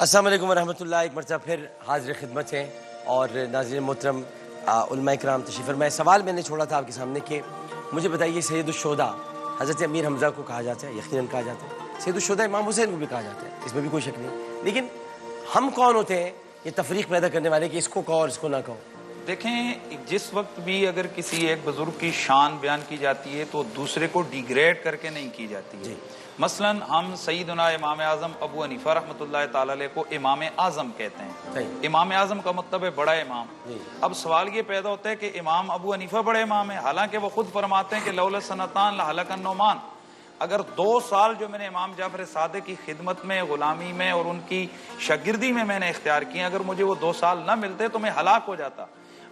السلام علیکم ورحمۃ اللہ. ایک مرتبہ پھر حاضر خدمت ہیں اور ناظرین محترم علماء کرام تشریف فرمائے. سوال میں نے چھوڑا تھا آپ کے سامنے کہ مجھے بتائیے سید الشہداء حضرت امیر حمزہ کو کہا جاتا ہے, یقیناً کہا جاتا ہے. سید الشہداء امام حسین کو بھی کہا جاتا ہے, اس میں بھی کوئی شک نہیں. لیکن ہم کون ہوتے ہیں یہ تفریق پیدا کرنے والے کہ اس کو کہو اور اس کو نہ کہو؟ دیکھیں, جس وقت بھی اگر کسی ایک بزرگ کی شان بیان کی جاتی ہے تو دوسرے کو ڈیگریڈ کر کے نہیں کی جاتی ہے. مثلا ہم سیدنا امام اعظم ابو حنیفہ رحمۃ اللہ تعالی علیہ کو امام اعظم کہتے ہیں. امام اعظم کا مطلب ہے بڑا امام. اب سوال یہ پیدا ہوتا ہے کہ امام ابو حنیفہ بڑے امام ہیں, حالانکہ وہ خود فرماتے ہیں کہ لولا سنتان لہلک النعمان. اگر 2 سال جو میں نے امام جعفر صادق کی خدمت میں, غلامی میں اور ان کی شاگردی میں نے اختیار کیے, اگر مجھے وہ 2 سال نہ ملتے تو میں ہلاک ہو جاتا.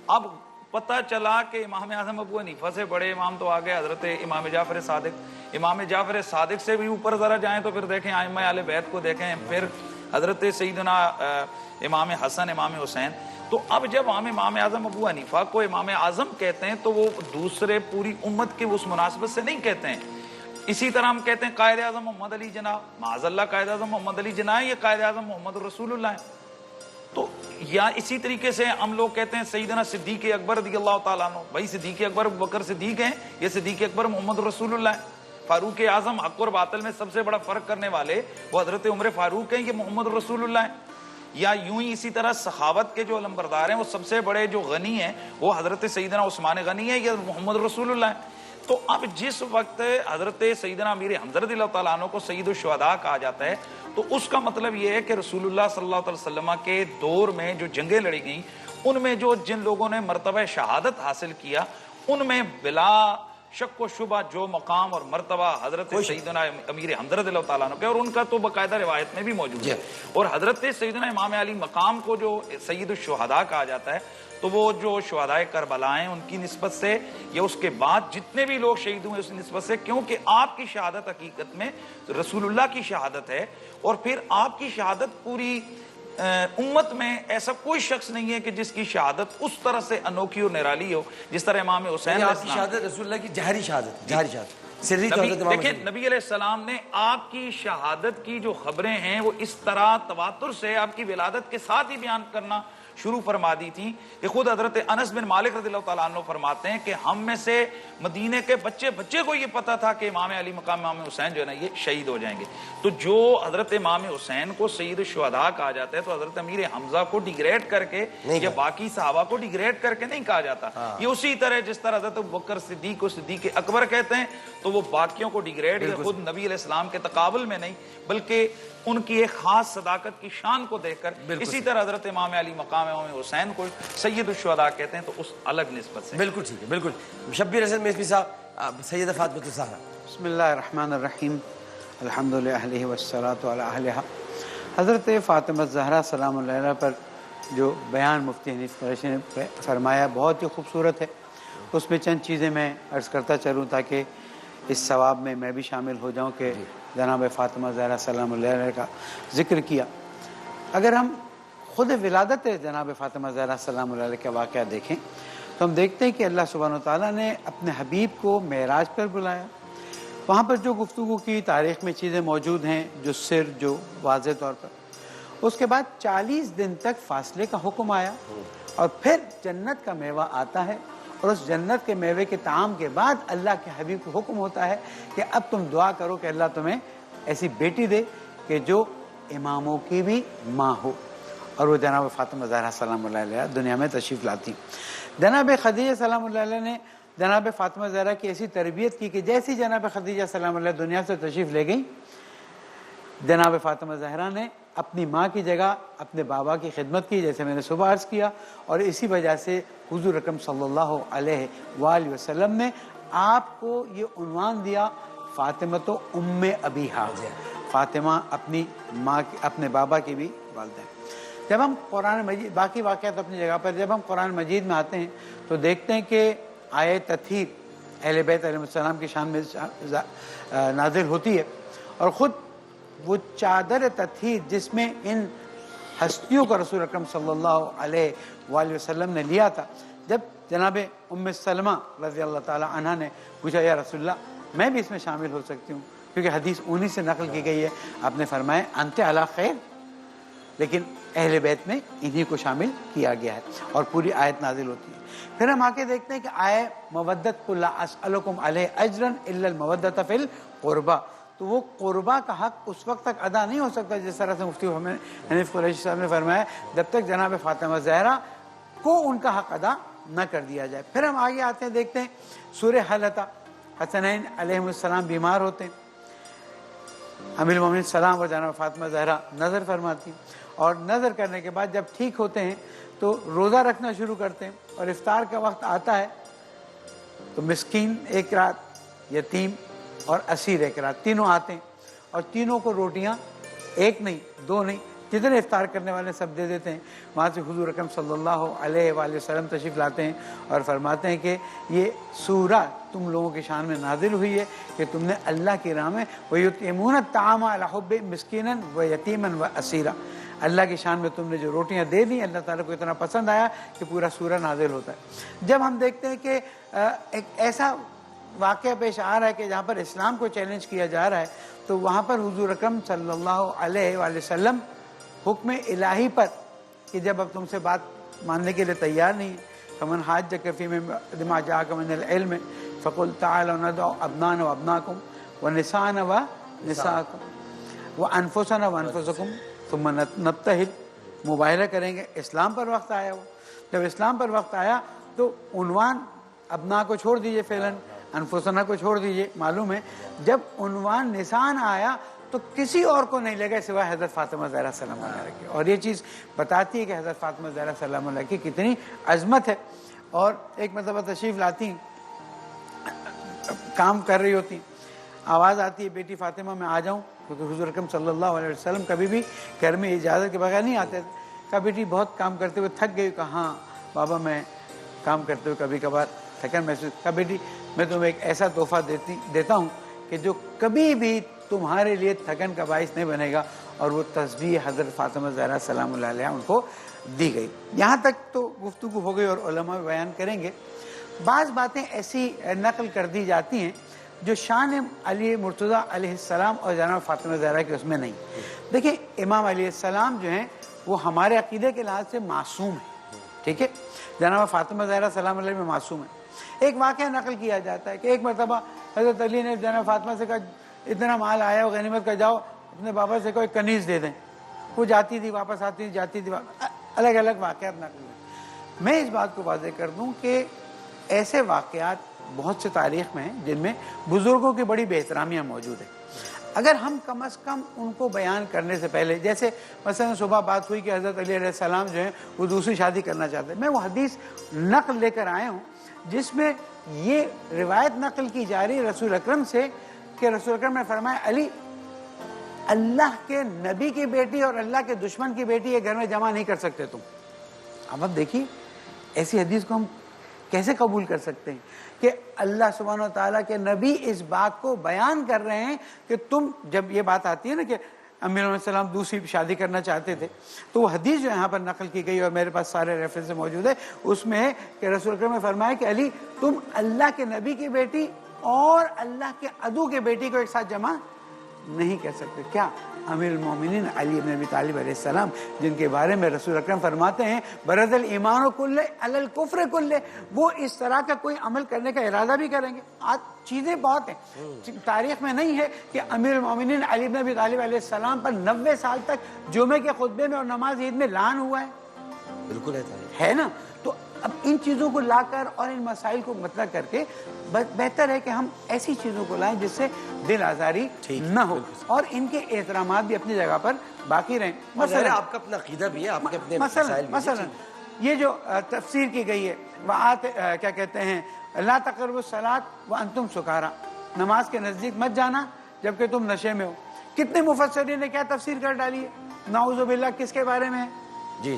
اب پتہ چلا کہ امام اعظم ابو حنیفہ سے بڑے امام تو آگے حضرت امام جعفر صادق. امام جعفر صادق سے بھی اوپر ذرا جائیں تو پھر دیکھیں ائمہ اہل بیت کو دیکھیں, پھر حضرت سیدنا امام حسن, امام حسین. تو اب جب ہم امام اعظم ابو حنیفہ کو امام اعظم کہتے ہیں تو وہ دوسرے پوری امت کے اس مناسبت سے نہیں کہتے ہیں. اسی طرح ہم کہتے ہیں قائد اعظم محمد علی جناح, معاذ اللہ قائد اعظم محمد علی جناح, یہ قائد اعظم محمد رسول اللہ ہے. تو یا اسی طریقے سے ہم لوگ کہتے ہیں سیدنا صدیق اکبر رضی اللہ تعالیٰ عنہ, بھائی صدیق اکبر بکر صدیق ہیں, یہ صدیق اکبر محمد رسول اللہ ہے. فاروق اعظم حق اور باطل میں سب سے بڑا فرق کرنے والے وہ حضرت عمر فاروق ہیں, یہ محمد رسول اللہ ہیں. یا یوں ہی اسی طرح سخاوت کے جو علمبردار ہیں وہ سب سے بڑے جو غنی ہیں وہ حضرت سیدنا عثمان غنی ہیں, یہ محمد رسول اللہ ہیں. تو اب جس وقت حضرت سیدنا امیر حمزہ رضی اللہ تعالیٰ عنہ کو سید الشہداء کہا جاتا ہے تو اس کا مطلب یہ ہے کہ رسول اللہ صلی اللہ علیہ وسلم کے دور میں جو جنگیں لڑی گئیں ان میں جو جن لوگوں نے مرتبہ شہادت حاصل کیا ان میں بلا شک و شبہ جو مقام اور مرتبہ حضرت سیدنا امیر حمزہ رضی اللہ تعالیٰ عنہ کے, اور ان کا تو باقاعدہ روایت میں بھی موجود ہے. اور حضرت سیدنا امام علی مقام کو جو سید الشہداء کہا جاتا ہے تو وہ جو شہدائے کربلا ہیں ان کی نسبت سے یا اس کے بعد جتنے بھی لوگ شہید ہوئے اس نسبت سے, کیونکہ آپ کی شہادت حقیقت میں رسول اللہ کی شہادت ہے. اور پھر آپ کی شہادت پوری امت میں ایسا کوئی شخص نہیں ہے کہ جس کی شہادت اس طرح سے انوکھی اور نرالی ہو جس طرح امام حسین آپ کی شہادت رسول اللہ کی جہری شہادت, جہری شہادت. دیکھیں نبی علیہ السلام نے آپ کی شہادت کی جو خبریں ہیں وہ اس طرح تواتر سے آپ کی ولادت کے ساتھ ہی بیان کرنا شروع فرما دی تھی کہ خود حضرت انس بن مالک رضی اللہ تعالیٰ عنہ فرماتے ہیں کہ ہم میں سے مدینے کے بچے کو یہ پتا تھا کہ امام علی مقام امام حسین جو ہے نا یہ شہید ہو جائیں گے. تو جو حضرت امام حسین کو سید الشہداء کہا جاتا ہے تو حضرت امیر حمزہ کو ڈیگریڈ کر کے یا باقی صحابہ کو ڈیگریڈ کر کے نہیں کہا جاتا. یہ اسی طرح جس طرح حضرت بکر صدیق کو صدیق اکبر کہتے ہیں تو وہ باقیوں کو ڈیگریڈ یا خود نبی علیہ السلام کے تقابل میں نہیں بلکہ ان کی ایک خاص صداقت کی شان کو دیکھ کر. اسی طرح حضرت امام علی مقام امام حسین کو سید الشہداء کہتے ہیں تو اس الگ نسبت سے. بالکل ٹھیک ہے, بالکل. شبیر حسن میثمی صاحب, سیدہ فاطمہ الزہرا. بسم اللہ الرحمن الرحیم, الحمد للہ والصلاۃ علی اہلہا. حضرت فاطمہ الزہرا سلام اللہ علیہا پر جو بیان مفتی حنیف قریشی نے فرمایا بہت ہی خوبصورت ہے. اس میں چند چیزیں میں عرض کرتا چلوں تاکہ اس ثواب میں بھی شامل ہو جاؤں کہ جناب فاطمہ زہرا سلام اللہ علیہ کا ذکر کیا. اگر ہم خود ولادت جناب فاطمہ زہرا سلام اللہ علیہ کا واقعہ دیکھیں تو ہم دیکھتے ہیں کہ اللہ سبحانہ وتعالیٰ نے اپنے حبیب کو معراج پر بلایا. وہاں پر جو گفتگو کی تاریخ میں چیزیں موجود ہیں جو جو واضح طور پر, اس کے بعد 40 دن تک فاصلے کا حکم آیا اور پھر جنت کا میوہ آتا ہے اور اس جنت کے میوے کے طعام کے بعد اللہ کے حبیب کو حکم ہوتا ہے کہ اب تم دعا کرو کہ اللہ تمہیں ایسی بیٹی دے کہ جو اماموں کی بھی ماں ہو. اور وہ جناب فاطمہ زہرا سلام اللہ علیہ دنیا میں تشریف لاتی. جناب خدیجہ سلام اللہ علیہ نے جناب فاطمہ زہرا کی ایسی تربیت کی کہ جیسی جناب خدیجہ سلام اللہ دنیا سے تشریف لے گئی, جناب فاطمہ زہرا نے اپنی ماں کی جگہ اپنے بابا کی خدمت کی, جیسے میں نے صبح عرض کیا. اور اسی وجہ سے حضور اکرم صلی اللہ علیہ وآلہ وسلم نے آپ کو یہ عنوان دیا فاطمہ ام ابیہا, فاطمہ اپنی ماں اپنے بابا کی بھی والدہ. جب ہم قرآن مجید, باقی واقعات اپنی جگہ پر, جب ہم قرآن مجید میں آتے ہیں تو دیکھتے ہیں کہ آیت تطہیر اہل بیت علیہ السلام کی شان میں نازل ہوتی ہے اور خود وہ چادر تطہیر جس میں ان ہستیوں کا رسول اکرم صلی اللہ علیہ وآلہ وسلم نے لیا تھا, جب جناب ام سلمہ رضی اللہ تعالی عنہ نے پوچھا یا رسول اللہ میں بھی اس میں شامل ہو سکتی ہوں, کیونکہ حدیث انہی سے نقل کی گئی ہے. آپ نے فرمایا انت علی خیر, لیکن اہل بیت میں انہی کو شامل کیا گیا ہے اور پوری آیت نازل ہوتی ہے۔ پھر ہم آگے دیکھتے ہیں کہ آئے مودت قل لا اسألکم علیہ اجرا الا المودۃ فی القربہ، تو وہ قربہ کا حق اس وقت تک ادا نہیں ہو سکتا جس طرح سے مفتی حنیف قریشی صاحب نے فرمایا جب تک جناب فاطمہ زہرا کو ان کا حق ادا نہ کر دیا جائے۔ پھر ہم آگے آتے ہیں، دیکھتے ہیں سورہ حلطہ، حسنین علیہ السلام بیمار ہوتے ہیں، امیر المومنین السلام اور جناب فاطمہ زہرا نظر فرماتی اور نظر کرنے کے بعد جب ٹھیک ہوتے ہیں تو روزہ رکھنا شروع کرتے ہیں، اور افطار کا وقت آتا ہے تو مسکین ایک رات، یتیم اور اسیر ایک رات، تینوں آتے ہیں اور تینوں کو روٹیاں ایک نہیں دو نہیں جتنے افطار کرنے والے سب دے دیتے ہیں۔ وہاں سے حضور اکرم صلی اللہ علیہ وآلہ وسلم تشریف لاتے ہیں اور فرماتے ہیں کہ یہ سورہ تم لوگوں کی شان میں نازل ہوئی ہے کہ تم نے اللہ کی راہ میں وَيُطْعِمُونَ الطَّعَامَ عَلَىٰ حُبِّهِ مِسْكِينًا وَيَتِيمًا وَأَسِيرًا، اللہ کی شان میں تم نے جو روٹیاں دے دیں اللہ تعالیٰ کو اتنا پسند آیا کہ پورا سورہ نازل ہوتا ہے۔ جب ہم دیکھتے ہیں کہ ایک ایسا واقعہ پیش آ رہا ہے کہ جہاں پر اسلام کو چیلنج کیا جا رہا ہے تو وہاں پر حضور اکرم صلی اللہ علیہ وآلہ وسلم حکم الہی پر کہ جب اب تم سے بات ماننے کے لیے تیار نہیں فمن حاجک فیہ من بعد ما جاءک من العلم فقل تعالوا ندعو ابناءنا وابناءکم ونساءنا ونساءکم وانفسنا وانفسکم ثم نبتہل، مباہلہ کریں گے۔ اسلام پر وقت آیا وہ، جب اسلام پر وقت آیا تو عنوان ابنا کو چھوڑ دیجئے فعلاً، انفسنا کو چھوڑ دیجئے، معلوم ہے جب عنوان نسان آیا تو کسی اور کو نہیں لگا سوائے حضرت فاطمہ زہرا سلام اللہ علیہ کی، اور یہ چیز بتاتی ہے کہ حضرت فاطمہ زہرا سلام اللہ کی کتنی عظمت ہے۔ اور ایک مرتبہ تشریف لاتی کام کر رہی ہوتی، آواز آتی ہے بیٹی فاطمہ میں آ جاؤں، کیونکہ حضور اکرم صلی اللہ علیہ وسلم کبھی بھی گھر میں اجازت کے بغیر نہیں آتے تھے۔ کہا بیٹی بہت کام کرتے ہوئے تھک گئی، کہا ہاں بابا میں کام کرتے ہوئے کبھی کبھار تھکن محسوس۔ کہا بیٹی میں تمہیں ایک ایسا تحفہ دیتا ہوں کہ جو کبھی بھی تمہارے لیے تھکن کا باعث نہیں بنے گا، اور وہ تسبیح حضرت فاطمہ زہرا سلام اللہ علیہ ان کو دی گئی۔ یہاں تک تو گفتگو ہو گئی اور علماء بیان کریں گے۔ بعض باتیں ایسی نقل کر دی جاتی ہیں جو شان علی مرتضیٰ علیہ السلام اور جناب فاطمہ زہرا کے اس میں نہیں۔ دیکھیں امام علیہ السلام جو ہیں وہ ہمارے عقیدے کے لحاظ سے معصوم ہیں، ٹھیک ہے، جناب فاطمہ زہرا سلام علیہ میں معصوم ہیں۔ ایک واقعہ نقل کیا جاتا ہے کہ ایک مرتبہ حضرت علی نے جناب فاطمہ سے کہا اتنا مال آیا ہو غنیمت کا، جاؤ اپنے بابا سے کوئی کنیز دے دیں۔ وہ جاتی تھی واپس آتی تھی، جاتی تھی الگ الگ واقعات نقل ہوئے۔ میں اس بات کو واضح کر دوں کہ ایسے واقعات بہت سے تاریخ میں ہیں جن میں بزرگوں کی بڑی بے احترامیاں موجود ہیں۔ اگر ہم کم از کم ان کو بیان کرنے سے پہلے، جیسے مثلا صبح بات ہوئی کہ حضرت علی علیہ السلام جو ہیں وہ دوسری شادی کرنا چاہتے ہیں، میں وہ حدیث نقل لے کر آیا ہوں جس میں یہ روایت نقل کی جا رہی رسول اکرم سے کہ رسول اکرم نے فرمایا علی اللہ کے نبی کی بیٹی اور اللہ کے دشمن کی بیٹی یہ گھر میں جمع نہیں کر سکتے تم۔ اب دیکھیے ایسی حدیث کو ہم کیسے قبول کر سکتے ہیں کہ اللہ سبحانہ وتعالیٰ کے نبی اس بات کو بیان کر رہے ہیں کہ تم، جب یہ بات آتی ہے نا کہ امیر علیہ السلام دوسری شادی کرنا چاہتے تھے تو وہ حدیث جو یہاں پر نقل کی گئی اور میرے پاس سارے ریفرنس موجود ہے، اس میں ہے کہ رسول اکرم نے فرمایا کہ علی تم اللہ کے نبی کی بیٹی اور اللہ کے عدو کی بیٹی کو ایک ساتھ جمع نہیں کر سکتے۔ کیا امیر المومنین علی بن ابی طالب علیہ السلام جن کے بارے میں رسول اکرم فرماتے ہیں برز الایمان کلہ علی الکفر کلہ، وہ اس طرح کا کوئی عمل کرنے کا ارادہ بھی کریں گے؟ آج چیزیں بہت ہیں، تاریخ میں نہیں ہے کہ امیر المومنین علی بن ابی طالب علیہ السلام پر 90 سال تک جمعے کے خطبے میں اور نماز عید میں لعن ہوا ہے، بالکل ہے نا۔ تو اب ان چیزوں کو لا کر اور ان مسائل کو مطرح کر کے بہتر ہے کہ ہم ایسی چیزوں کو لائیں جس سے دل آزاری نہ ہو اور ان کے احترامات بھی اپنی جگہ پر باقی رہیں۔ مثلا آپ کا اپنا عقیدہ بھی ہے، آپ کے اپنے مسائل بھی ہیں۔ مثلا یہ جو تفسیر کی گئی ہے کیا کہتے ہیں لا تقربوا الصلاۃ وانتم سکارا، نماز کے نزدیک مت جانا جبکہ تم نشے میں ہو، کتنے مفسرین نے کیا تفسیر کر ڈالی ہے، نعوذ باللہ کس کے بارے میں ہے؟ جی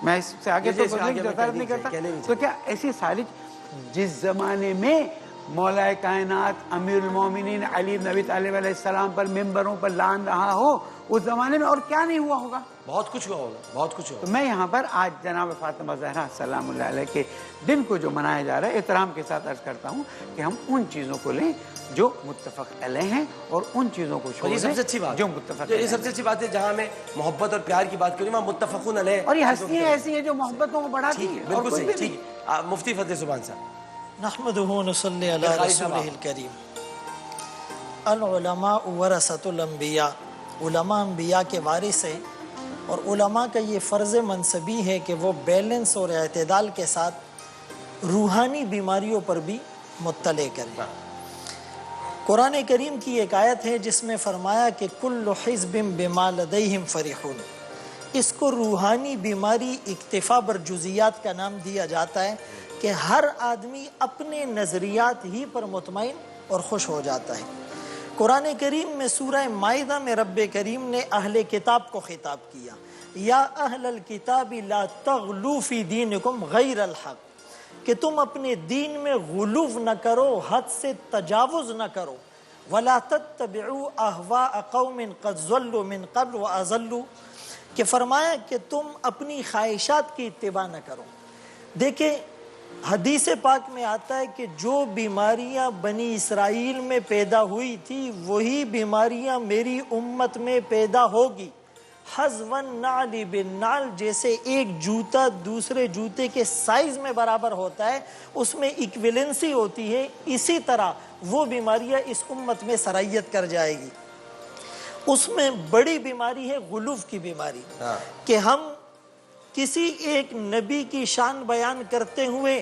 میں اس سے آگے تو جسارت نہیں کرتا۔ تو کیا ایسی سالج جس زمانے میں مولا کائنات امیر المومنین علی بن ابی طالب علیہ السلام پر ممبروں پر لعن رہا ہو، اس زمانے میں اور کیا نہیں ہوا ہوگا؟ بہت کچھ ہوا ہوگا، بہت کچھ ہوا۔ تو میں یہاں پر آج جناب فاطمہ زہرا سلام اللہ علیہ کے دن کو جو منایا جا رہا ہے احترام کے ساتھ عرض کرتا ہوں کہ ہم ان چیزوں کو لیں جو متفق علیہ ہیں اور ان چیزوں کو اور چھوڑ یہ سب سے دیں اچھی بات جو متفق یہ علیہ سب سے اچھی بات ہے جہاں میں محبت اور پیار کی بات کروں وہاں متفقون علیہ اور یہ ہستیاں ایسی ہیں جو محبتوں کو بڑھاتی ہیں اور بالکل کوئی صحیح بھی ٹھیک ہے مفتی فتح سبحان صاحب نحمدہ و نصلی علی قاری صاحب رسولہ الکریم العلماء ورثۃ الانبیاء علماء انبیاء کے وارث ہیں اور علماء کا یہ فرض منصبی ہے کہ وہ بیلنس اور اعتدال کے ساتھ روحانی بیماریوں پر بھی مطلع کریں قرآن کریم کی ایک آیت ہے جس میں فرمایا کہ کل حزب بما لدیہم فرحون اس کو روحانی بیماری اکتفا بر جزیات کا نام دیا جاتا ہے کہ ہر آدمی اپنے نظریات ہی پر مطمئن اور خوش ہو جاتا ہے قرآن کریم میں سورہ مائدہ میں رب کریم نے اہل کتاب کو خطاب کیا یا اہل الکتاب لا تغلو فی دینکم غیر الحق کہ تم اپنے دین میں غلو نہ کرو حد سے تجاوز نہ کرو ولا تتبعوا اہواء قوم قد ضلوا من قبل واضلوا کہ فرمایا کہ تم اپنی خواہشات کی اتباع نہ کرو دیکھیں حدیث پاک میں آتا ہے کہ جو بیماریاں بنی اسرائیل میں پیدا ہوئی تھی وہی بیماریاں میری امت میں پیدا ہوگی حذو النعل بالنعل جیسے ایک جوتا دوسرے جوتے کے سائز میں برابر ہوتا ہے اس میں ایکویلنسی ہوتی ہے اسی طرح وہ بیماریاں اس امت میں سرائیت کر جائے گی اس میں بڑی بیماری ہے غلوف کی بیماری کہ ہم کسی ایک نبی کی شان بیان کرتے ہوئے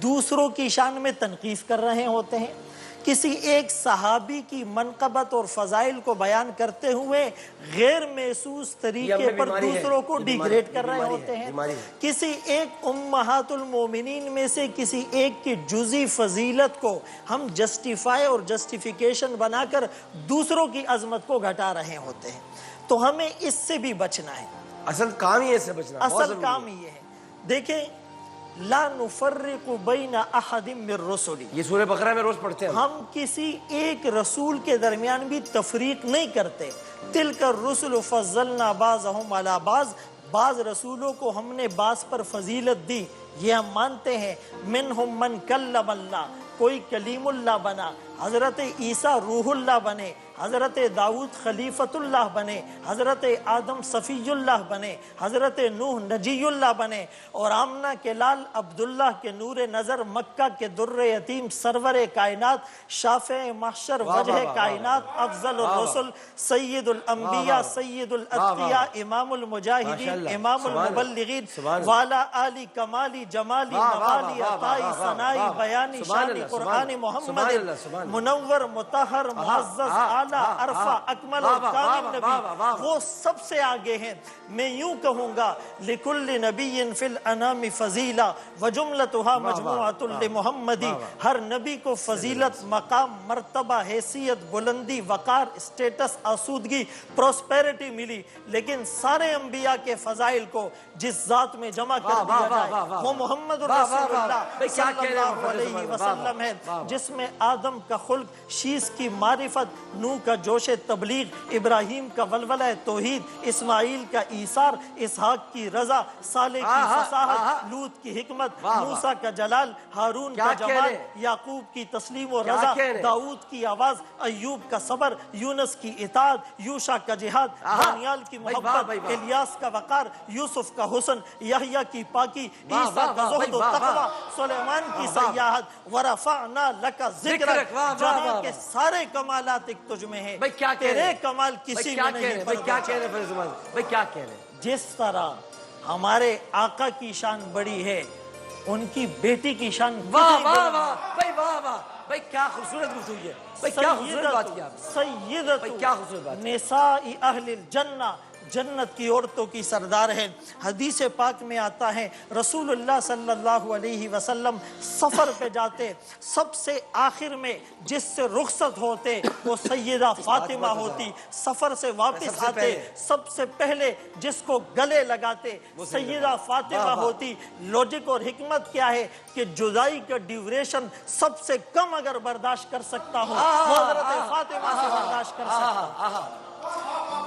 دوسروں کی شان میں تنقیص کر رہے ہوتے ہیں کسی ایک صحابی کی منقبت اور فضائل کو بیان کرتے ہوئے غیر محسوس طریقے پر دوسروں کو ڈیگریڈ کر رہے ہوتے ہیں کسی ایک امہات المومنین میں سے کسی ایک کی جزی فضیلت کو ہم جسٹیفائی اور جسٹیفیکیشن بنا کر دوسروں کی عظمت کو گھٹا رہے ہوتے ہیں تو ہمیں اس سے بھی بچنا ہے اصل کام ہی ہے اس سے بچنا اصل کام یہ ہے دیکھیں لا نفرق بین احد من رسلی یہ سورہ بقرہ میں روز پڑھتے ہیں ہم کسی ایک رسول کے درمیان بھی تفریق نہیں کرتے تلک الرسل فضلنا بعضهم علی بعض رسولوں کو ہم نے بعض پر فضیلت دی یہ ہم مانتے ہیں منہم من کلم اللہ کوئی کلیم اللہ بنا حضرت عیسیٰ روح اللہ بنے حضرت داؤد خلیفت اللہ بنے حضرت آدم صفی اللہ بنے حضرت نوح نجی اللہ بنے اور آمنہ کے لال عبداللہ کے نور نظر مکہ کے در یتیم سرور کائنات شافع محشر وجہ کائنات افضل الرسل سید الانبیاء سید الاتقیاء امام المجاہدین امام المبلغین والا آلی کمالی جمالی نوالی عطائی ثنائی بیانی شانی قرآن محمد منور مطہر معزز اعلیٰ عرفہ اکمل اور کامل نبی وہ سب سے آگے ہیں میں یوں کہوں گا لکل نبی فی الانام فضیلہ وجملتها مجموعۃ لمحمدی ہر نبی کو فضیلت مقام مرتبہ حیثیت بلندی وقار اسٹیٹس آسودگی پروسپیرٹی ملی لیکن سارے انبیاء کے فضائل کو جس ذات میں جمع کر دیا جائے وہ محمد رسول اللہ صلی اللہ علیہ وسلم ہے جس میں آدم کا خلق شیس کی معرفت نوح کا جوش تبلیغ ابراہیم کا ولولہ توحید اسماعیل کا ایثار اسحاق کی رضا صالح کی فصاحت لوط کی حکمت موسیٰ کا جلال ہارون کا جمال یعقوب کی تسلیم و رضا داؤد کی آواز ایوب کا صبر یونس کی اطاعت یوشع کا جہاد دانیال کی محبت الیاس کا وقار یوسف کا حسن یحییٰ کی پاکی عیسیٰ کا زہد و تقوی سلیمان کی سیاحت ورفعنا لک ذکرک جہاں کے سارے کمالات ایک تجھ میں ہیں تیرے کمال کسی میں نہیں کیا کہہ رہے ہیں بھائی کیا کہہ رہے ہیں جس طرح ہمارے آقا کی شان بڑی ہے ان کی بیٹی کی شان واہ واہ واہ بھائی کیا خوبصورت گفتگو ہے بھائی کیا خوبصورت بات کیا سیدۃ نساء اہل الجنہ جنت کی عورتوں کی سردار ہے حدیث پاک میں آتا ہے رسول اللہ صلی اللہ علیہ وسلم سفر پہ جاتے سب سے آخر میں جس سے رخصت ہوتے وہ سیدہ فاطمہ ہوتی سفر سے واپس آتے سب سے پہلے جس کو گلے لگاتے سیدہ فاطمہ ہوتی لوجک اور حکمت کیا ہے کہ جدائی کا ڈیوریشن سب سے کم اگر برداشت کر سکتا ہوں وہ حضرت فاطمہ سے برداشت کر سکتا ہوں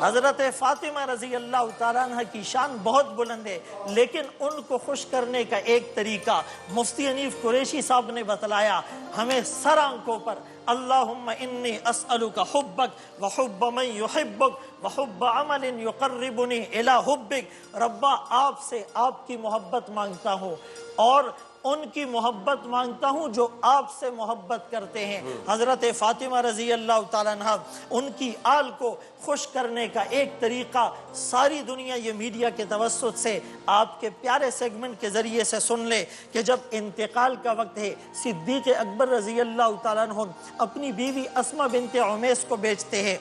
حضرت فاطمہ رضی اللہ تعالیٰ عنہ کی شان بہت بلند ہے، لیکن ان کو خوش کرنے کا ایک طریقہ مفتی حنیف قریشی صاحب نے بتلایا ہمیں سر آنکھوں پر، اللہم انی اسألک حبک وحب من یحبک وحب عمل یقربنی الی حبک، ربا آپ سے آپ کی محبت مانگتا ہوں اور ان کی محبت مانگتا ہوں جو آپ سے محبت کرتے ہیں۔ حضرت فاطمہ رضی اللہ تعالیٰ عنہ ان کی آل کو خوش کرنے کا ایک طریقہ ساری دنیا یہ میڈیا کے توسط سے آپ کے پیارے سیگمنٹ کے ذریعے سے سن لے کہ جب انتقال کا وقت ہے صدیق اکبر رضی اللہ تعالیٰ عنہ اپنی بیوی اسمہ بنت عمیس کو بیچتے ہیں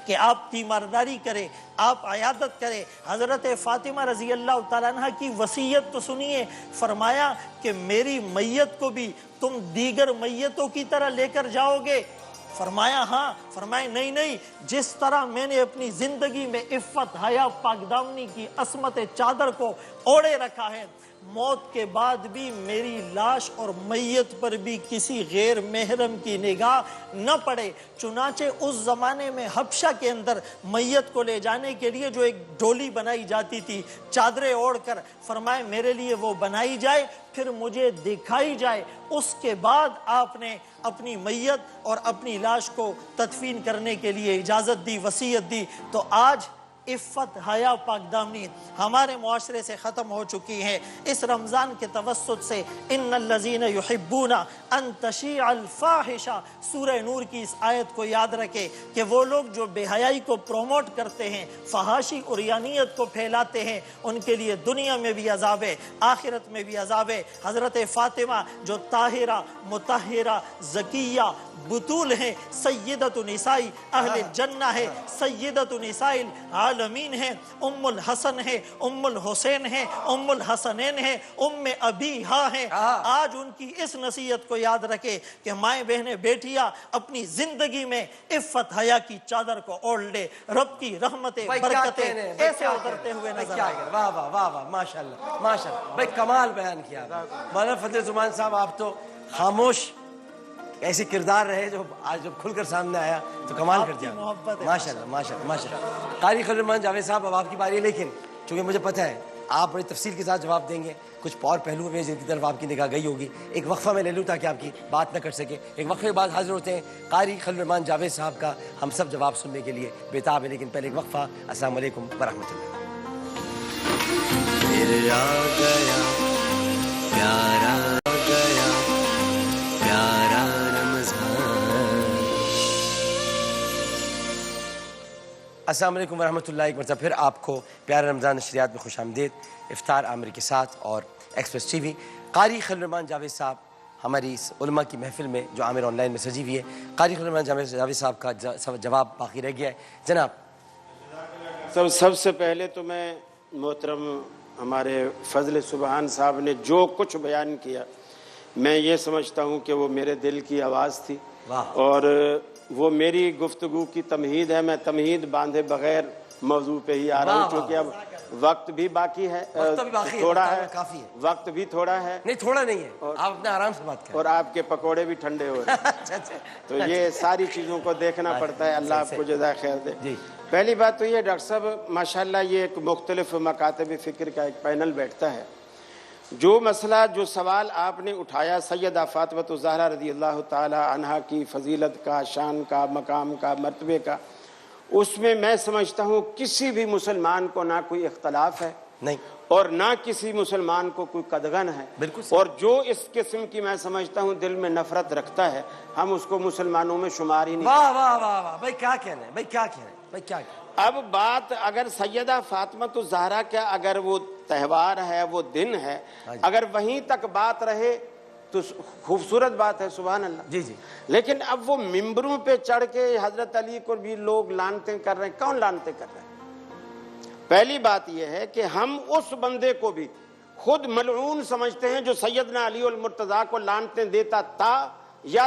کہ آپ تیمارداری کرے، آپ عیادت کرے۔ حضرت فاطمہ رضی اللہ تعالیٰ عنہ کی وصیت تو سنیے، فرمایا کہ میری میت کو بھی تم دیگر میتوں کی طرح لے کر جاؤ گے؟ فرمایا ہاں۔ فرمایا نہیں، جس طرح میں نے اپنی زندگی میں عفت، حیا، پاک دامنی کی عصمت چادر کو اوڑے رکھا ہے، موت کے بعد بھی میری لاش اور میت پر بھی کسی غیر محرم کی نگاہ نہ پڑے۔ چنانچہ اس زمانے میں حبشہ کے اندر میت کو لے جانے کے لیے جو ایک ڈولی بنائی جاتی تھی چادریں اوڑھ کر، فرمائے میرے لیے وہ بنائی جائے، پھر مجھے دکھائی جائے۔ اس کے بعد آپ نے اپنی میت اور اپنی لاش کو تدفین کرنے کے لیے اجازت دی، وصیت دی۔ تو آج عفت، حیا، پاک دامنی ہمارے معاشرے سے ختم ہو چکی ہے۔ اس رمضان کے توسط سے ان الذین یحبون ان تشیع الفاحشہ، سورہ نور کی اس آیت کو یاد رکھے کہ وہ لوگ جو بے حیائی کو پروموٹ کرتے ہیں، فحاشی اور عریانیت کو پھیلاتے ہیں، ان کے لیے دنیا میں بھی عذاب ہے، آخرت میں بھی عذاب ہے۔ حضرت فاطمہ جو طاہرہ، مطہرہ، زکیہ، بطول ہیں، سیدۃ نساء اہل جنہ ہے، سیدۃ نساء العالمین ہے، ام الحسن ہے، ام الحسین ہے، ام الحسنین ہے، ام ابیہا ہے۔ آج ان کی اس نصیحت کو یاد رکھے کہ مائیں بہنیں بیٹیاں اپنی زندگی میں عفت حیا کی چادر کو اوڑھ لے، رب کی رحمتیں برکتیں ایسے اترتے ہوئے نظر آئے۔ واہ واہ واہ واہ، ماشاءاللہ ماشاءاللہ، بھائی کمال بیان کیا مولانا فضل زمان صاحب۔ آپ تو خاموش ایسے کردار رہے جو آج جب کھل کر سامنے آیا تو کمال کر دیا، ماشاءاللہ ماشاءاللہ ماشاءاللہ۔ قاری خلیل الرحمان جاوید صاحب اب آپ کی باری ہے، لیکن چونکہ مجھے پتہ ہے آپ بڑی تفصیل کے ساتھ جواب دیں گے، کچھ اور پہلو میں جن کی طرف آپ کی نگاہ گئی ہوگی، ایک وقفہ میں لے لوں تاکہ آپ کی بات نہ کر سکے۔ ایک وقفے کے بعد حاضر ہوتے ہیں قاری خلیل الرحمان جاوید صاحب کا ہم سب جواب سننے کے لیے بےتاب ہے، لیکن پہلے ایک وقفہ۔ السلام علیکم ورحمۃ اللہ۔ پھر آ گیا پیارا گیا پیارا السلام علیکم ورحمۃ اللہ۔ ایک مرتبہ پھر آپ کو پیارے رمضان نشریات میں خوش آمدید۔ افطار عامر کے ساتھ اور ایکسپریس ٹی وی۔ قاری خلیل الرحمان جاوید صاحب ہماری اس علماء کی محفل میں جو عامر آن لائن میں سجی ہوئی ہے، قاری خلیل الرحمان جاوید صاحب کا جواب باقی رہ گیا ہے۔ جناب سب سے پہلے تو میں محترم ہمارے فضل سبحان صاحب نے جو کچھ بیان کیا، میں یہ سمجھتا ہوں کہ وہ میرے دل کی آواز تھی اور وہ میری گفتگو کی تمہید ہے۔ میں تمہید باندھے بغیر موضوع پہ ہی آ رہا ہوں کیونکہ اب وقت بھی باقی ہے، تھوڑا ہے، وقت بھی تھوڑا ہے، نہیں تھوڑا نہیں ہے، آپ اپنے آرام سے بات کریں، اور آپ کے پکوڑے بھی ٹھنڈے ہو رہے ہیں، تو یہ ساری چیزوں کو دیکھنا پڑتا ہے۔ اللہ آپ کو جزائے خیر دے۔ پہلی بات تو یہ ڈاکٹر صاحب ماشاءاللہ یہ ایک مختلف مکاتب فکر کا ایک پینل بیٹھتا ہے۔ جو مسئلہ، جو سوال آپ نے اٹھایا سیدہ فاطمہ الزہرا رضی اللہ تعالی عنہا کی فضیلت کا، شان کا، مقام کا، مرتبے کا، اس میں سمجھتا ہوں کسی بھی مسلمان کو نہ کوئی اختلاف ہے نہیں، اور نہ کسی مسلمان کو کوئی قدغن ہے، اور جو اس قسم کی میں سمجھتا ہوں دل میں نفرت رکھتا ہے، ہم اس کو مسلمانوں میں شمار ہی نہیں۔ واہ واہ واہ واہ، بھائی کیا کہنا ہے، بھائی کیا کہنا ہے، بھائی کیا کہنا ہے۔ اب بات اگر سیدہ فاطمہ الزہرا کا اگر وہ تہوار ہے، وہ دن ہے، اگر وہیں تک بات رہے تو خوبصورت بات ہے، سبحان اللہ۔ جی جی، لیکن اب وہ ممبروں پہ چڑھ کے حضرت علی کو بھی لوگ لانتیں کر رہے ہیں۔ کون لانتیں کر رہے ہیں؟ پہلی بات یہ ہے کہ ہم اس بندے کو بھی خود ملعون سمجھتے ہیں جو سیدنا علی المرتضیٰ کو لانتیں دیتا تھا یا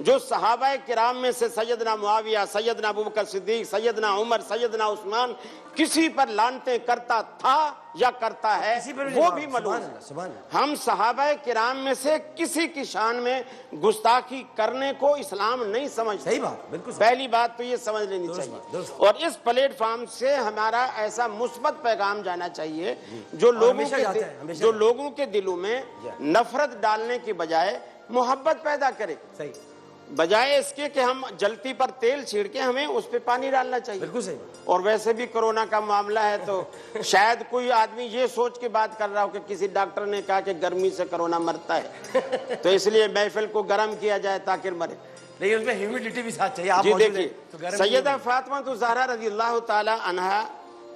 جو صحابہ کرام میں سے سیدنا معاویہ، سیدنا ابوبکر صدیق، سیدنا عمر، سیدنا عثمان کسی پر لعنتیں کرتا تھا یا کرتا ہے کسی پر وہ بھی ملعون سبحان اللہ سبحان اللہ ہم صحابہ کرام میں سے کسی کی شان میں گستاخی کرنے کو اسلام نہیں سمجھتے صحیح بات بالکل صحیح پہلی بات تو یہ سمجھ لینی درست چاہیے بات، درست۔ اور اس پلیٹ فارم سے ہمارا ایسا مثبت پیغام جانا چاہیے جو لوگوں ہمیشہ کے جاتا ہے، ہمیشہ جو لوگوں کے دلوں میں نفرت ڈالنے کی بجائے محبت پیدا کرے صحیح بجائے اس کے کہ ہم جلتی پر تیل چھیڑ کے ہمیں اس پہ پانی ڈالنا چاہیے بالکل صحیح بات اور ویسے بھی کرونا کا معاملہ ہے تو شاید کوئی آدمی یہ سوچ کے بات کر رہا ہو کہ کسی ڈاکٹر نے کہا کہ گرمی سے کرونا مرتا ہے تو اس لیے محفل کو گرم کیا جائے تاکہ مرے نہیں اس میں ہیومیڈیٹی بھی ساتھ چاہیے آپ جی موجود ہیں دیکھیے تو گرم سیدہ فاطمہ الزہرا رضی اللہ تعالی عنہا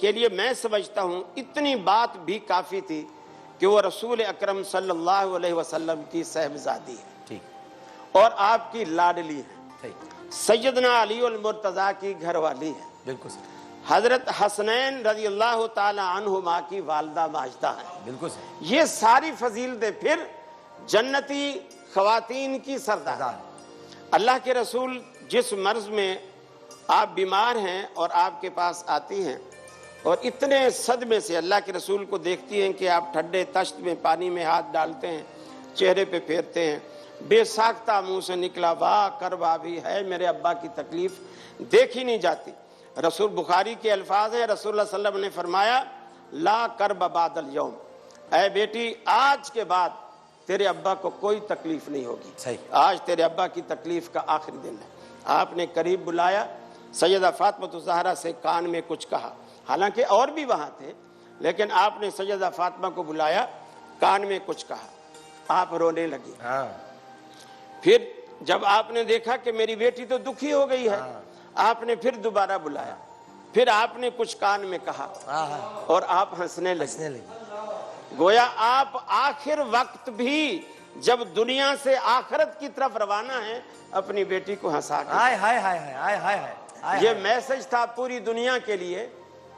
کے لیے میں سمجھتا ہوں اتنی بات بھی کافی تھی کہ وہ رسول اکرم صلی اللہ علیہ وسلم کی صاحبزادی ہے ٹھیک اور آپ کی لاڈلی ہے صحیح سیدنا علی المرتضیٰ کی گھر والی ہے بالکل صحیح حضرت حسنین رضی اللہ تعالی عنہما کی والدہ ماجدہ ہے بالکل صحیح یہ ساری فضیلتیں پھر جنتی خواتین کی سردار اللہ کے رسول جس مرض میں آپ بیمار ہیں اور آپ کے پاس آتی ہیں اور اتنے صدمے سے اللہ کے رسول کو دیکھتی ہیں کہ آپ ٹھنڈے تشت میں پانی میں ہاتھ ڈالتے ہیں چہرے پہ پھیرتے ہیں بے ساختہ منہ سے نکلا واہ کربا بھی ہے میرے ابا کی تکلیف دیکھی نہیں جاتی رسول بخاری کے الفاظ ہیں رسول اللہ صلی اللہ علیہ وسلم نے فرمایا لا کرب بعد الیوم اے بیٹی آج کے بعد تیرے ابا کو کوئی تکلیف نہیں ہوگی صحیح آج تیرے ابا کی تکلیف کا آخری دن ہے آپ نے قریب بلایا سیدہ فاطمہ الزہرا سے کان میں کچھ کہا حالانکہ اور بھی وہاں تھے لیکن آپ نے سیدہ فاطمہ کو بلایا کان میں کچھ کہا آپ رونے لگی ہاں پھر جب آپ نے دیکھا کہ میری بیٹی تو دکھی ہو گئی ہے آپ نے پھر دوبارہ بلایا پھر آپ نے کچھ کان میں کہا اور آپ ہنسنے لگے ہنسنے لگی گویا آپ آخر وقت بھی جب دنیا سے آخرت کی طرف روانہ ہیں اپنی بیٹی کو ہنسا کے ہائے ہائے ہائے ہائے ہائے ہائے یہ میسج تھا پوری دنیا کے لیے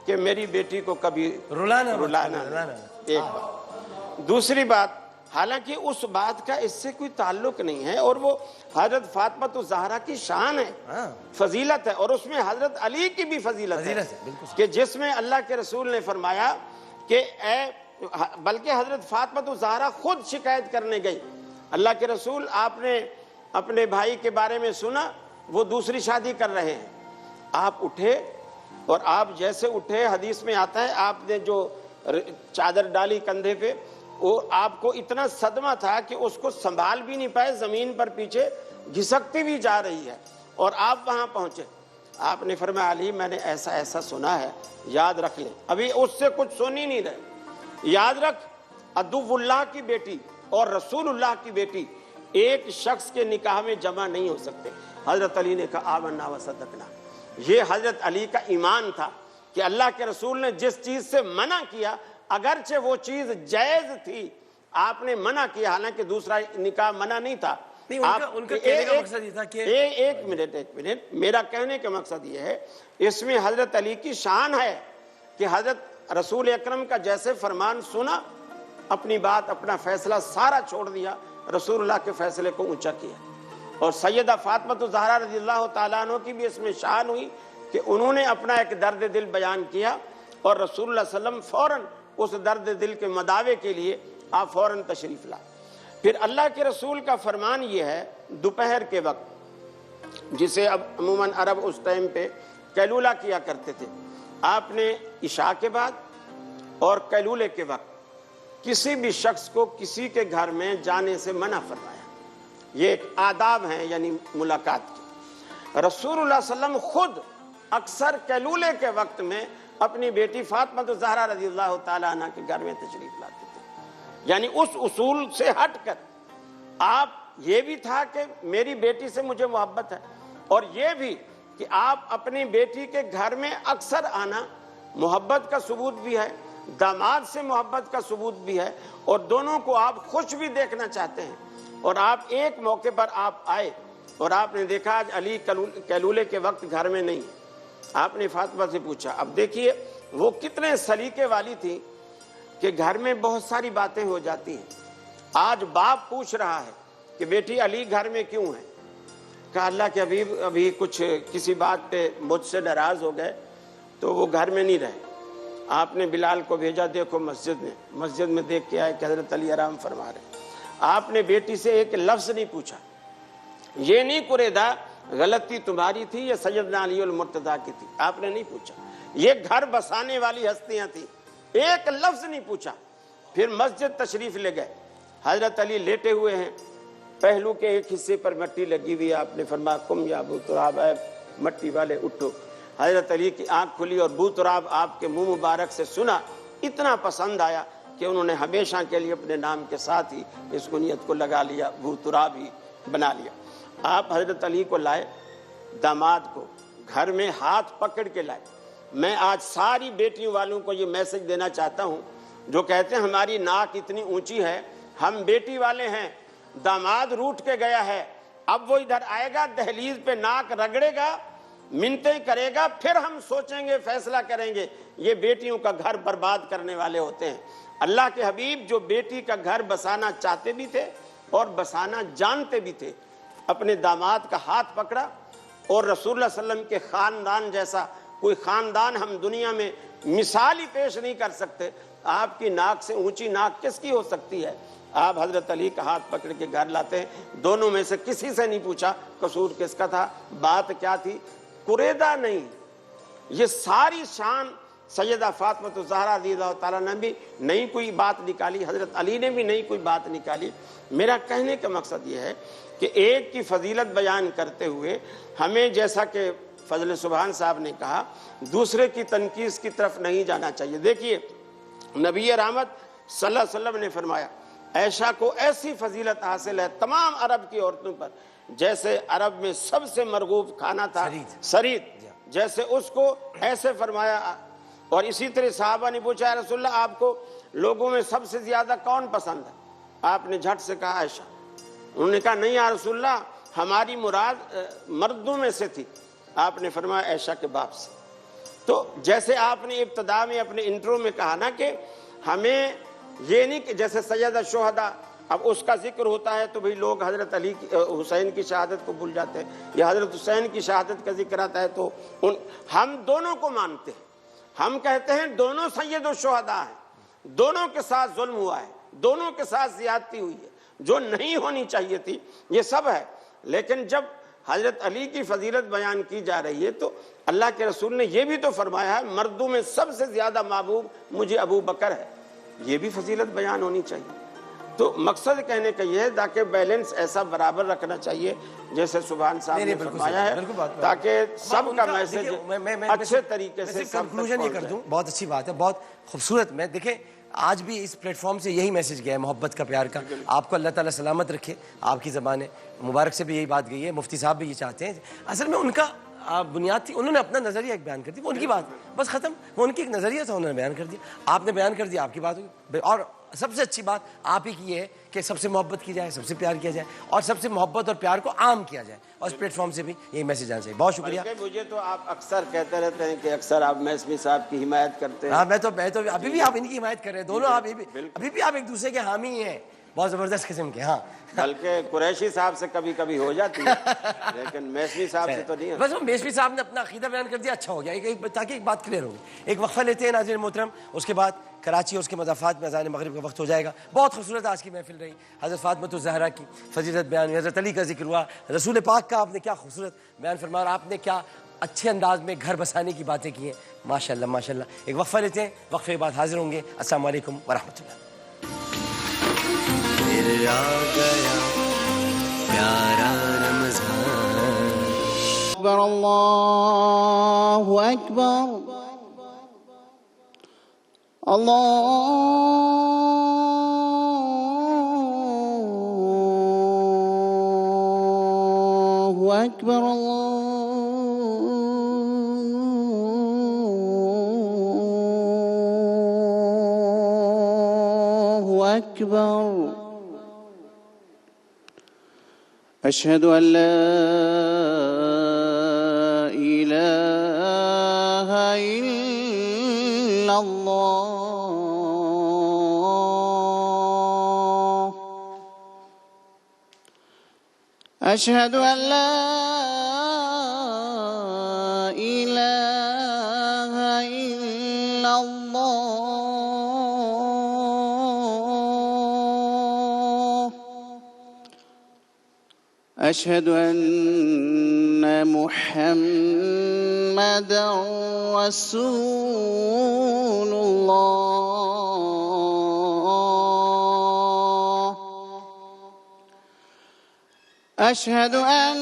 کہ میری بیٹی کو کبھی رلانا رلانا ایک بات دوسری بات حالانکہ اس بات کا اس سے کوئی تعلق نہیں ہے اور وہ حضرت فاطمہ الزہرا کی شان ہے فضیلت ہے اور اس میں حضرت علی کی بھی فضیلت ہے کہ جس میں اللہ کے رسول نے فرمایا کہ بلکہ حضرت فاطمہ الزہرا خود شکایت کرنے گئی اللہ کے رسول آپ نے اپنے بھائی کے بارے میں سنا وہ دوسری شادی کر رہے ہیں آپ اٹھے اور آپ جیسے اٹھے حدیث میں آتا ہے آپ نے جو چادر ڈالی کندھے پہ وہ آپ کو اتنا صدمہ تھا کہ اس کو سنبھال بھی نہیں پائے زمین پر پیچھے گھسکتی بھی جا رہی ہے اور آپ وہاں پہنچے آپ نے فرمایا علی میں نے ایسا ایسا سنا ہے یاد رکھ لیں ابھی اس سے کچھ سن ہی نہیں رہے یاد رکھ عدو اللہ کی بیٹی اور رسول اللہ کی بیٹی ایک شخص کے نکاح میں جمع نہیں ہو سکتے حضرت علی نے کہا آمنا و صدقنا یہ حضرت علی کا ایمان تھا کہ اللہ کے رسول نے جس چیز سے منع کیا اگرچہ وہ چیز جائز تھی آپ نے منع کیا حالانکہ دوسرا نکاح منع نہیں تھا ان کا کہنے کا مقصد یہ تھا کہ ایک منٹ میرا کہنے کا مقصد یہ ہے اس میں حضرت علی کی شان ہے کہ حضرت رسول اکرم کا جیسے فرمان سنا اپنی بات اپنا فیصلہ سارا چھوڑ دیا رسول اللہ کے فیصلے کو اونچا کیا اور سیدہ فاطمہ الزہرا رضی اللہ تعالیٰ عنہ کی بھی اس میں شان ہوئی کہ انہوں نے اپنا ایک درد دل بیان کیا اور رسول اللہ صلی اللہ علیہ وسلم فوراً اس درد دل کے مداوے کے لیے آپ فوراً تشریف لائے پھر اللہ کے رسول کا فرمان یہ ہے دوپہر کے وقت جسے اب عموماً عرب اس ٹائم پہ قیلولہ کیا کرتے تھے آپ نے عشاء کے بعد اور قیلولے کے وقت کسی بھی شخص کو کسی کے گھر میں جانے سے منع فرمایا یہ ایک آداب ہیں یعنی ملاقات کی رسول اللہ صلی اللہ علیہ وسلم خود اکثر قیلولے کے وقت میں اپنی بیٹی فاطمہ الزہرا رضی اللہ تعالیٰ عنہ کے گھر میں تشریف لاتے تھے یعنی اس اصول سے ہٹ کر آپ یہ بھی تھا کہ میری بیٹی سے مجھے محبت ہے اور یہ بھی کہ آپ اپنی بیٹی کے گھر میں اکثر آنا محبت کا ثبوت بھی ہے داماد سے محبت کا ثبوت بھی ہے اور دونوں کو آپ خوش بھی دیکھنا چاہتے ہیں اور آپ ایک موقع پر آپ آئے اور آپ نے دیکھا آج علی قیلولے کے وقت گھر میں نہیں آپ نے فاطمہ سے پوچھا اب دیکھیے وہ کتنے سلیقے والی تھی کہ کہ گھر میں بہت ساری باتیں ہو جاتی ہیں. آج باپ پوچھ رہا ہے کہ بیٹی علی گھر میں کیوں ہے؟ کہا اللہ کے حبیب ابھی کچھ کسی بات پہ مجھ سے ناراض ہو گئے تو وہ گھر میں نہیں رہے. آپ نے بلال کو بھیجا، دیکھو مسجد میں دیکھ کے آئے کہ حضرت علی آرام فرما رہے. آپ نے بیٹی سے ایک لفظ نہیں پوچھا، یہ نہیں قریدا غلطی تمہاری تھی یا سیدنا علی المرتضیٰ کی تھی، آپ نے نہیں پوچھا. یہ گھر بسانے والی ہستیاں تھیں، ایک لفظ نہیں پوچھا. پھر مسجد تشریف لے گئے. حضرت علی لیٹے ہوئے ہیں، پہلو کے ایک حصے پر مٹی لگی ہوئی. آپ نے فرمایا کم یا ابو تراب، اے مٹی والے اٹھو. حضرت علی کی آنکھ کھلی اور ابو تراب آپ کے منہ مبارک سے سنا. اتنا پسند آیا کہ انہوں نے ہمیشہ کے لیے اپنے نام کے ساتھ ہی اس کنیت کو لگا لیا، ابو تراب ہی بنا لیا. آپ حضرت علی کو لائے، داماد کو گھر میں ہاتھ پکڑ کے لائے. میں آج ساری بیٹیوں والوں کو یہ میسج دینا چاہتا ہوں جو کہتے ہیں ہماری ناک اتنی اونچی ہے، ہم بیٹی والے ہیں، داماد روٹ کے گیا ہے، اب وہ ادھر آئے گا دہلیز پہ ناک رگڑے گا، منتیں کرے گا، پھر ہم سوچیں گے، فیصلہ کریں گے. یہ بیٹیوں کا گھر برباد کرنے والے ہوتے ہیں. اللہ کے حبیب جو بیٹی کا گھر بسانا چاہتے بھی تھے اور بسانا جانتے بھی تھے، اپنے داماد کا ہاتھ پکڑا. اور رسول اللہ صلی اللہ علیہ وسلم کے خاندان جیسا کوئی خاندان ہم دنیا میں مثال ہی پیش نہیں کر سکتے. آپ کی ناک سے اونچی ناک کس کی ہو سکتی ہے؟ آپ حضرت علی کا ہاتھ پکڑ کے گھر لاتے ہیں. دونوں میں سے کسی سے نہیں پوچھا قصور کس کا تھا، بات کیا تھی، قریدا نہیں. یہ ساری شان سیدہ فاطمہ الزہرا رضی اللہ تعالیٰ نے بھی نہیں کوئی بات نکالی، حضرت علی نے بھی نہیں کوئی بات نکالی. میرا کہنے کا مقصد یہ ہے کہ ایک کی فضیلت بیان کرتے ہوئے ہمیں جیسا کہ فضل سبحان صاحب نے کہا دوسرے کی تنقید کی طرف نہیں جانا چاہیے. دیکھیے نبی رحمت صلی اللہ علیہ وسلم نے فرمایا عائشہ کو ایسی فضیلت حاصل ہے تمام عرب کی عورتوں پر، جیسے عرب میں سب سے مرغوب کھانا تھا سرید، جیسے اس کو ایسے فرمایا. اور اسی طرح صحابہ نے پوچھا یا رسول اللہ آپ کو لوگوں میں سب سے زیادہ کون پسند ہے؟ آپ نے جھٹ سے کہا عائشہ. انہوں نے کہا نہیں یا رسول اللہ ہماری مراد مردوں میں سے تھی. آپ نے فرمایا عائشہ کے باپ سے. تو جیسے آپ نے ابتدا میں اپنے انٹرو میں کہا نا کہ ہمیں یہ نہیں کہ جیسے سیدہ شہداء اب اس کا ذکر ہوتا ہے تو بھئی لوگ حضرت علی حسین کی شہادت کو بھول جاتے ہیں، یا حضرت حسین کی شہادت کا ذکر آتا ہے تو ہم دونوں کو مانتے ہیں. ہم کہتے ہیں دونوں سید الشہداء ہیں، دونوں کے ساتھ ظلم ہوا ہے، دونوں کے ساتھ زیادتی ہوئی ہے جو نہیں ہونی چاہیے تھی، یہ سب ہے. لیکن جب حضرت علی کی فضیلت بیان کی جا رہی ہے تو اللہ کے رسول نے یہ بھی تو فرمایا ہے مردوں میں سب سے زیادہ محبوب مجھے ابو بکر ہے. یہ بھی فضیلت بیان ہونی چاہیے. تو مقصد کہنے کا یہ ہے تاکہ بیلنس ایسا برابر رکھنا چاہیے جیسے سبحان صاحب نے فرمایا ہے، تاکہ سب کا میسج اچھے طریقے سے کنکلوژن یہ کر دوں. بہت اچھی بات ہے، بہت خوبصورت. میں دیکھیں آج بھی اس پلیٹ فارم سے یہی میسج گیا ہے محبت کا، پیار کا. آپ کو اللہ تعالیٰ سلامت رکھے. آپ کی زبان مبارک سے بھی یہی بات گئی ہے، مفتی صاحب بھی یہ چاہتے ہیں. اصل میں ان کا بنیاد تھی، انہوں نے اپنا نظریہ ایک بیان کر دیا، وہ ان کی بات بس ختم. وہ ان کی ایک نظریہ تھا، انہوں نے بیان کر دیا، آپ نے بیان کر دیا، آپ کی بات ہوگی. اور سب سے اچھی بات آپ ہی کی یہ ہے کہ سب سے محبت کی جائے، سب سے پیار کیا جائے اور سب سے محبت اور پیار کو عام کیا جائے. اور اس پلیٹ فارم سے بھی یہی میسج آنا چاہیے. بہت شکریہ. مجھے تو آپ اکثر کہتے رہتے ہیں کہ اکثر آپ میسمی صاحب کی حمایت کرتے ہیں. ہاں میں تو ابھی بھی آپ ان کی حمایت کر رہے ہیں دونوں. آپ ابھی بھی آپ ایک دوسرے کے حامی ہیں، بہت زبردست قسم کے. ہاں بلکہ قریشی صاحب سے کبھی کبھی ہو جاتی ہے لیکن میسمی صاحب سے تو نہیں ہے. بس وہ میسمی صاحب نے اپنا عقیدہ بیان کر دیا، اچھا ہو گیا. تاکہ ایک بات کلیئر ہوگی. ایک وقفہ لیتے ہیں ناظرین محترم، اس کے بعد کراچی اور اس کے مضافات میں اذان مغرب کا وقت ہو جائے گا. بہت خوبصورت آج کی محفل رہی. حضرت فاطمہ الزہرا کی فضیلت بیان ہوئی، حضرت علی کا ذکر ہوا، رسول پاک کا آپ نے کیا خوبصورت بیان فرمایا، آپ نے کیا اچھے انداز میں گھر بسانے کی باتیں کی ہیں. ماشاءاللہ ماشاءاللہ. ایک وقفہ لیتے ہیں، وقفے کے بعد حاضر ہوں گے. السلام علیکم ورحمۃ اللہ. پھر آ گیا پیارا رمضان. اکبر اللہ اکبر اللہ اکبر اللہ اکبر. اشہد ان لا الہ الا اللہ أشهد أن لا إله إلا الله أشهد أن محمدا رسول الله أشهد أن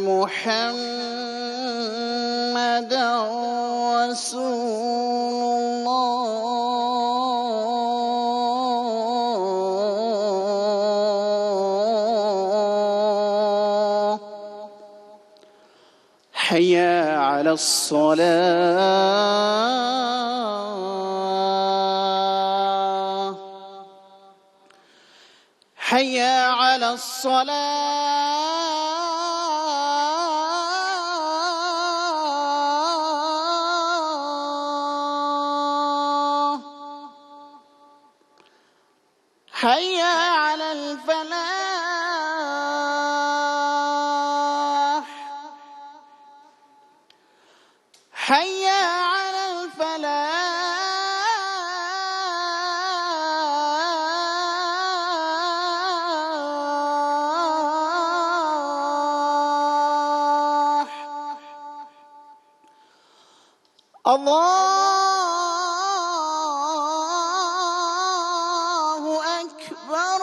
محمدا رسول الله حي على الصلاة حي على الصلاة حي على الفلاح حي على الفلاح الله أكبر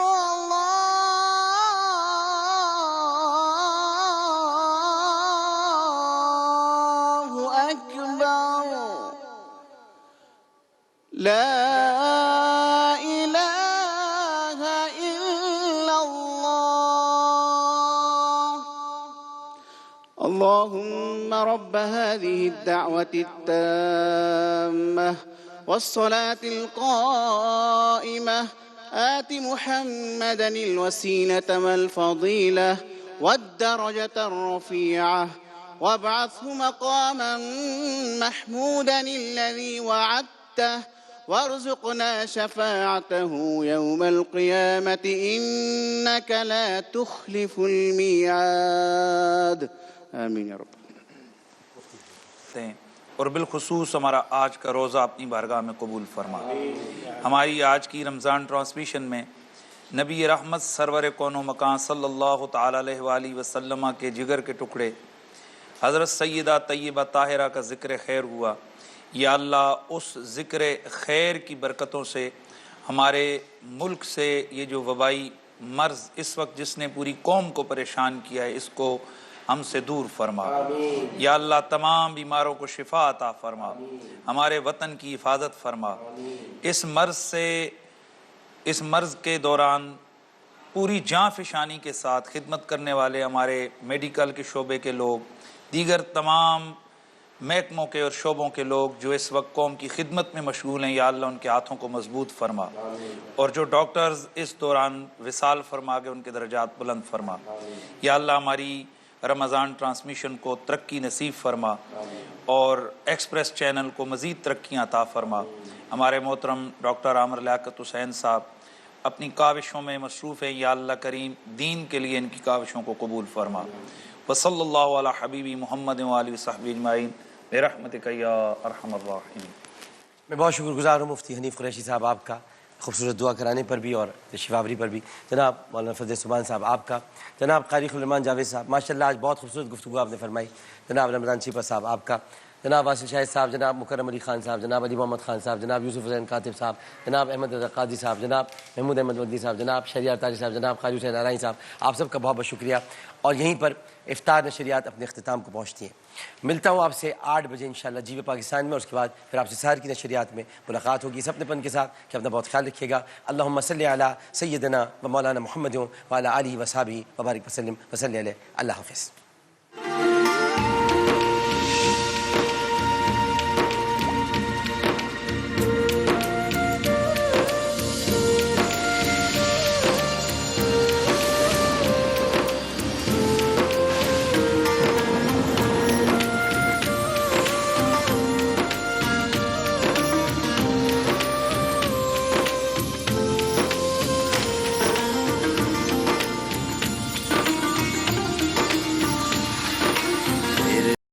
الله أكبر لا إله إلا الله اللهم رب هذه الدعوة التامة والصلاة القائمة آت محمدا الوسيلة والفضيلة والدرجة الرفيعة وابعثه مقاما محمودا الذي وعدته وارزقنا شفاعته يوم القيامة إنك لا تخلف الميعاد آمين يا رب ہیں اور بالخصوص ہمارا آج کا روزہ اپنی بارگاہ میں قبول فرما. ہماری آج کی رمضان ٹرانسمیشن میں نبی رحمت سرور کون و مکان صلی اللہ تعالی علیہ وآلہ وسلم کے جگر کے ٹکڑے حضرت سیدہ طیبہ طاہرہ کا ذکر خیر ہوا. یا اللہ اس ذکر خیر کی برکتوں سے ہمارے ملک سے یہ جو وبائی مرض اس وقت جس نے پوری قوم کو پریشان کیا ہے اس کو ہم سے دور فرما. یا اللہ تمام بیماروں کو شفا عطا فرما. ہمارے وطن کی حفاظت فرما. اس مرض کے دوران پوری جاں فشانی کے ساتھ خدمت کرنے والے ہمارے میڈیکل کے شعبے کے لوگ، دیگر تمام محکموں کے اور شعبوں کے لوگ جو اس وقت قوم کی خدمت میں مشغول ہیں، یا اللہ ان کے ہاتھوں کو مضبوط فرما. اور جو ڈاکٹرز اس دوران وصال فرما کے ان کے درجات بلند فرما. یا اللہ ہماری رمضان ٹرانسمیشن کو ترقی نصیب فرما اور ایکسپریس چینل کو مزید ترقیاں عطا فرما. ہمارے محترم ڈاکٹر عامر لیاقت حسین صاحب اپنی کاوشوں میں مصروف ہیں، یا اللہ کریم دین کے لیے ان کی کاوشوں کو قبول فرما. وصلی اللہ علی حبیبی محمد وآلہ وصحبہ اجمعین برحمتک یا ارحم الراحمین. میں بہت شکر گزار ہوں مفتی حنیف قریشی صاحب آپ کا خوبصورت دعا کرانے پر بھی اور تشریف آوری پر بھی. جناب مولانا فضل سبحان صاحب آپ کا، جناب قاری خلیلمان جاوید صاحب ماشاءاللہ آج بہت خوبصورت گفتگو آپ نے فرمائی. جناب رمضان چھیپا صاحب آپ کا، جناب واصل شاہد صاحب، جناب مکرم علی خان صاحب، جناب علی محمد خان صاحب، جناب یوسف حسین کاتب صاحب، جناب احمد رضا قاضی صاحب، جناب محمود احمد وردی صاحب، جناب شہریار تاجر صاحب، جناب قاری حسین نارائن صاحب، آپ سب کا بہت بہت شکریہ. اور یہیں پر افطار نشریات اپنے اختتام کو پہنچتی ہیں. ملتا ہوں آپ سے 8 بجے انشاءاللہ جی پاکستان میں، اور اس کے بعد پھر آپ سے سحر کی نشریات میں ملاقات ہوگی. اس اپنے پن کے ساتھ کہ اپنا بہت خیال رکھیے گا. اللہم صلی علی سیدنا و مولانا محمد وعلی آلہ وصحبہ وبارک وسلم وصلی علیہ. اللہ حافظ.